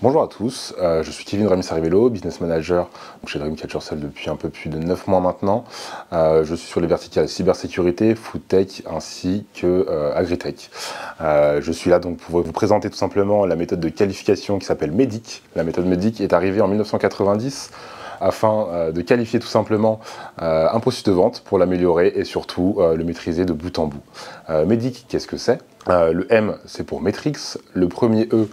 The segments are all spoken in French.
Bonjour à tous, je suis Kevin Ramis-Arrivello, business manager chez Dreamcatcher Sales depuis un peu plus de 9 mois maintenant. Je suis sur les verticales cybersécurité, foodtech ainsi que agritech. Je suis là donc pour vous présenter tout simplement la méthode de qualification qui s'appelle MEDDIC. La méthode MEDDIC est arrivée en 1990 afin de qualifier tout simplement un processus de vente pour l'améliorer et surtout le maîtriser de bout en bout. MEDDIC, qu'est-ce que c'est? Le M, c'est pour Metrics, le premier E,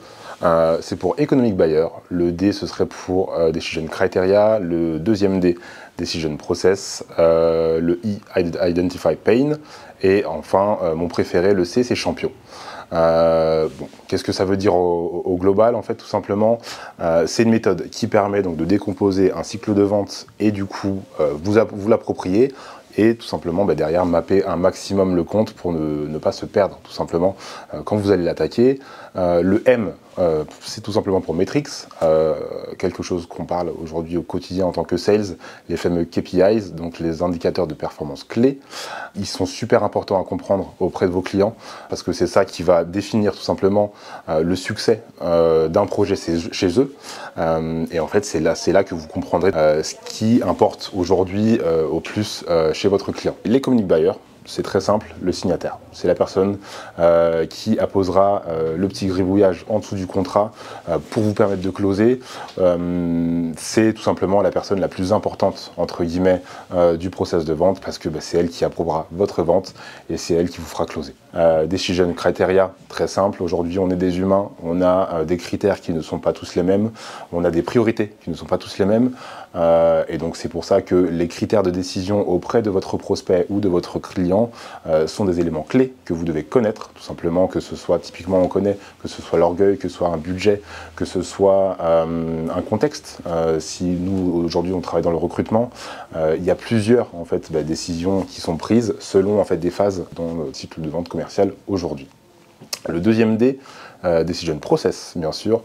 c'est pour Economic Buyer, le D ce serait pour Decision Criteria, le deuxième D, Decision Process, le I, Identify Pain, et enfin mon préféré, le C, c'est Champion. Bon, qu'est-ce que ça veut dire au global? En fait, tout simplement, c'est une méthode qui permet donc de décomposer un cycle de vente et du coup vous l'approprier et tout simplement derrière mapper un maximum le compte pour ne pas se perdre tout simplement quand vous allez l'attaquer. Le M, c'est tout simplement pour Metrics, quelque chose qu'on parle aujourd'hui au quotidien en tant que sales, les fameux KPIs, donc les indicateurs de performance clés. Ils sont super importants à comprendre auprès de vos clients parce que c'est ça qui va définir tout simplement le succès d'un projet chez eux. Et en fait, c'est là que vous comprendrez ce qui importe aujourd'hui au plus chez votre client. Les Economic Buyers, c'est très simple, le signataire. C'est la personne qui apposera le petit gribouillage en dessous du contrat pour vous permettre de closer. C'est tout simplement la personne la plus importante, entre guillemets, du process de vente parce que c'est elle qui approuvera votre vente et c'est elle qui vous fera closer. Decision Criteria, très simple. Aujourd'hui, on est des humains, on a des critères qui ne sont pas tous les mêmes, on a des priorités qui ne sont pas tous les mêmes. Et donc, c'est pour ça que les critères de décision auprès de votre prospect ou de votre client sont des éléments clés que vous devez connaître, tout simplement, que ce soit, typiquement on connaît, que ce soit l'orgueil, que ce soit un budget, que ce soit un contexte. Si nous, aujourd'hui, on travaille dans le recrutement, il y a plusieurs en fait, décisions qui sont prises selon en fait, des phases dans le cycle de vente commercial aujourd'hui. Le deuxième D, Decision Process, bien sûr.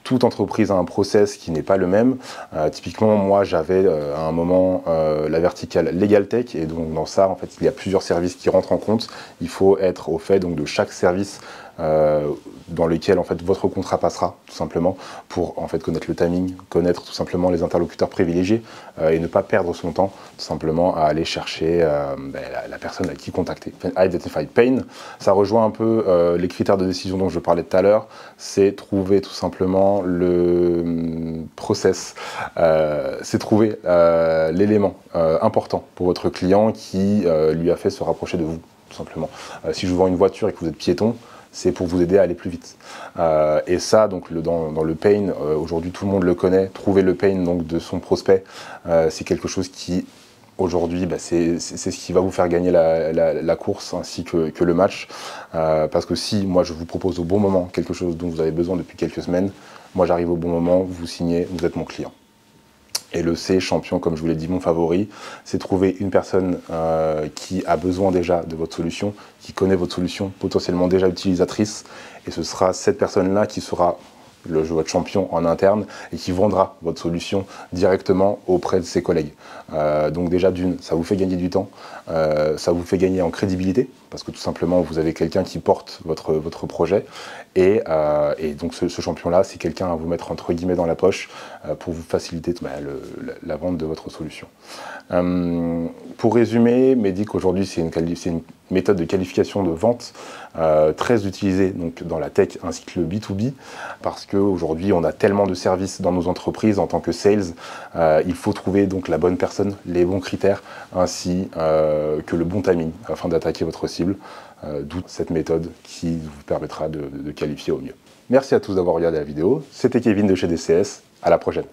Toute entreprise a un process qui n'est pas le même. Typiquement, moi, j'avais à un moment la verticale Legal Tech, et donc dans ça, en fait, il y a plusieurs services qui rentrent en compte. Il faut être au fait donc, de chaque service dans lequel en fait votre contrat passera, tout simplement, pour en fait connaître le timing, connaître tout simplement les interlocuteurs privilégiés et ne pas perdre son temps, tout simplement, à aller chercher la personne à qui contacter. Identify Pain, ça rejoint un peu les critères de décision dont je parlais tout à l'heure, c'est trouver tout simplement le process, c'est trouver l'élément important pour votre client qui lui a fait se rapprocher de vous, tout simplement. Si je vous vends une voiture et que vous êtes piéton, c'est pour vous aider à aller plus vite. Et ça, donc, dans le pain, aujourd'hui tout le monde le connaît, trouver le pain donc, de son prospect, c'est quelque chose qui, aujourd'hui, c'est ce qui va vous faire gagner la course ainsi que le match. Parce que si moi je vous propose au bon moment quelque chose dont vous avez besoin depuis quelques semaines, moi j'arrive au bon moment, vous signez, vous êtes mon client. Et le C, champion, comme je vous l'ai dit, mon favori, c'est trouver une personne qui a besoin déjà de votre solution, qui connaît votre solution, potentiellement déjà utilisatrice, et ce sera cette personne-là qui sera votre champion en interne et qui vendra votre solution directement auprès de ses collègues. Donc déjà d'une, ça vous fait gagner du temps, ça vous fait gagner en crédibilité, parce que tout simplement vous avez quelqu'un qui porte votre projet, et donc ce champion-là, c'est quelqu'un à vous mettre entre guillemets dans la poche pour vous faciliter la vente de votre solution. Pour résumer, MEDDIC aujourd'hui c'est une méthode de qualification de vente très utilisée donc, dans la tech ainsi que le B2B, parce qu'aujourd'hui on a tellement de services dans nos entreprises en tant que sales, il faut trouver donc la bonne personne, les bons critères ainsi que le bon timing afin d'attaquer votre cible, d'où cette méthode qui vous permettra de qualifier au mieux. Merci à tous d'avoir regardé la vidéo, c'était Kevin de chez DCS, à la prochaine.